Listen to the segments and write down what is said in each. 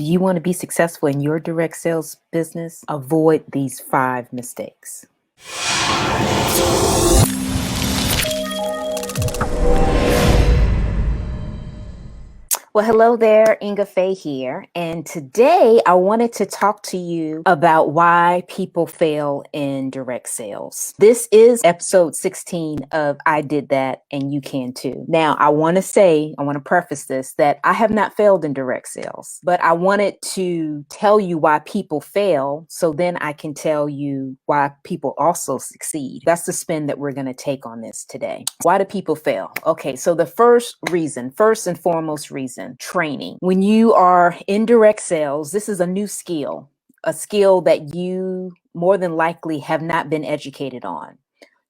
Do you want to be successful in your direct sales business? Avoid these 5 mistakes. Well, hello there, Ingafay here. And today I wanted to talk to you about why people fail in direct sales. This is episode 16 of I Did That and You Can Too. Now, I want to preface this that I have not failed in direct sales, but I wanted to tell you why people fail so then I can tell you why people also succeed. That's the spin that we're going to take on this today. Why do people fail? Okay, so the first and foremost reason, training. When you are in direct sales, this is a new skill, a skill that you more than likely have not been educated on.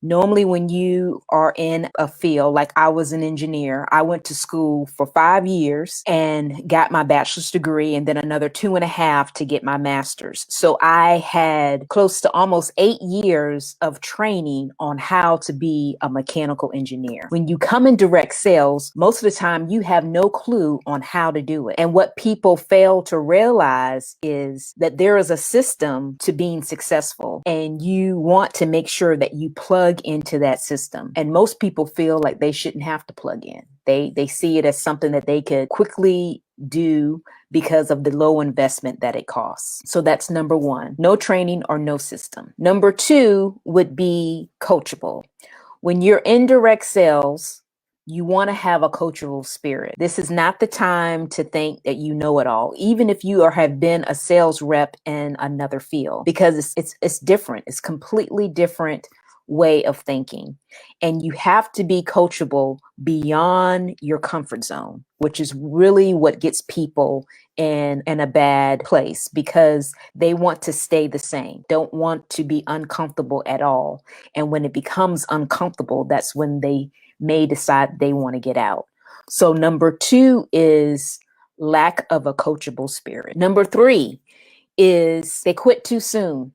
Normally, when you are in a field, like I was an engineer, I went to school for 5 years and got my bachelor's degree and then another 2.5 to get my master's. So I had close to almost 8 years of training on how to be a mechanical engineer. When you come in direct sales, most of the time you have no clue on how to do it. And what people fail to realize is that there is a system to being successful, and you want to make sure that you plug into that system. And most people feel like they shouldn't have to plug in. They see it as something that they could quickly do because of the low investment that it costs. So that's number 1, no training or no system. Number 2 would be coachable. When you're in direct sales, you want to have a coachable spirit. This is not the time to think that you know it all, even if you have been a sales rep in another field, because it's different. It's completely different way of thinking. And you have to be coachable beyond your comfort zone, which is really what gets people in a bad place, because they want to stay the same, don't want to be uncomfortable at all. And when it becomes uncomfortable, that's when they may decide they want to get out. So number 2 is lack of a coachable spirit. Number 3 is they quit too soon.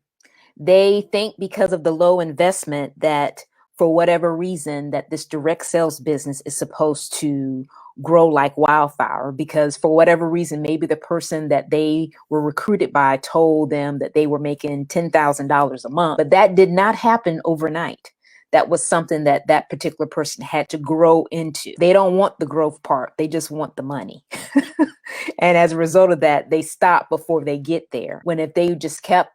They think because of the low investment that for whatever reason that this direct sales business is supposed to grow like wildfire, because for whatever reason, maybe the person that they were recruited by told them that they were making $10,000 a month, but that did not happen overnight. That was something that that particular person had to grow into. They don't want the growth part. They just want the money. And as a result of that, they stop before they get there. When if they just kept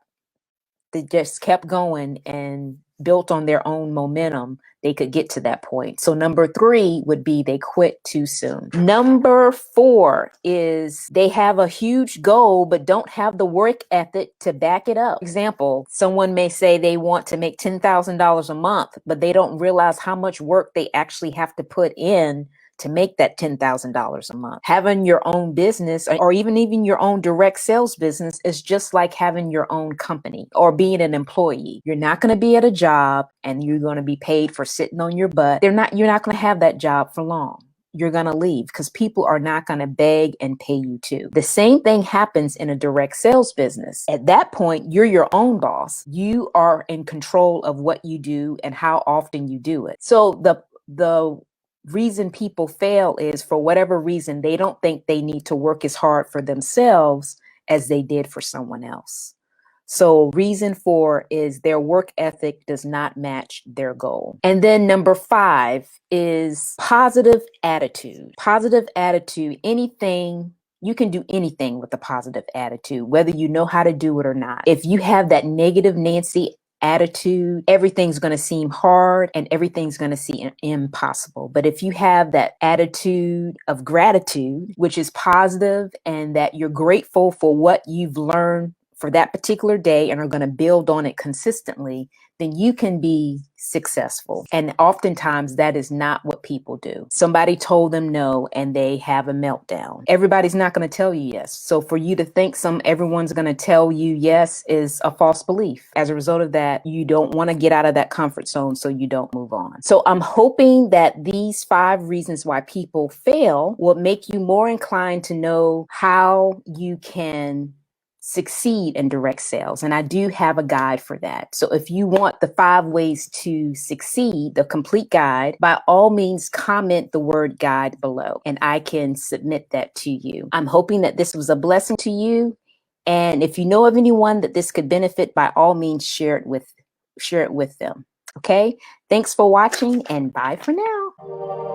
going and built on their own momentum, they could get to that point. So number 3 would be they quit too soon. Number 4 is they have a huge goal, but don't have the work ethic to back it up. Example, someone may say they want to make $10,000 a month, but they don't realize how much work they actually have to put in to make that $10,000 a month. Having your own business or even your own direct sales business is just like having your own company or being an employee. You're not going to be at a job and you're going to be paid for sitting on your butt. You're not going to have that job for long. You're going to leave because people are not going to beg and pay you too. The same thing happens in a direct sales business. At that point, you're your own boss. You are in control of what you do and how often you do it. So the reason people fail is for whatever reason, they don't think they need to work as hard for themselves as they did for someone else. So reason 4 is their work ethic does not match their goal. And then number 5 is positive attitude. Positive attitude, you can do anything with a positive attitude, whether you know how to do it or not. If you have that negative Nancy attitude, everything's going to seem hard and everything's going to seem impossible. But if you have that attitude of gratitude, which is positive, and that you're grateful for what you've learned for that particular day and are going to build on it consistently, then you can be successful. And oftentimes that is not what people do. Somebody told them no and they have a meltdown. Everybody's not going to tell you yes. So for you to think everyone's going to tell you yes is a false belief. As a result of that, you don't want to get out of that comfort zone, so you don't move on. So I'm hoping that these 5 reasons why people fail will make you more inclined to know how you can succeed in direct sales. And I do have a guide for that. So if you want the 5 ways to succeed, the complete guide, by all means, comment the word guide below and I can submit that to you. I'm hoping that this was a blessing to you. And if you know of anyone that this could benefit, by all means, share it with them. Okay. Thanks for watching and bye for now.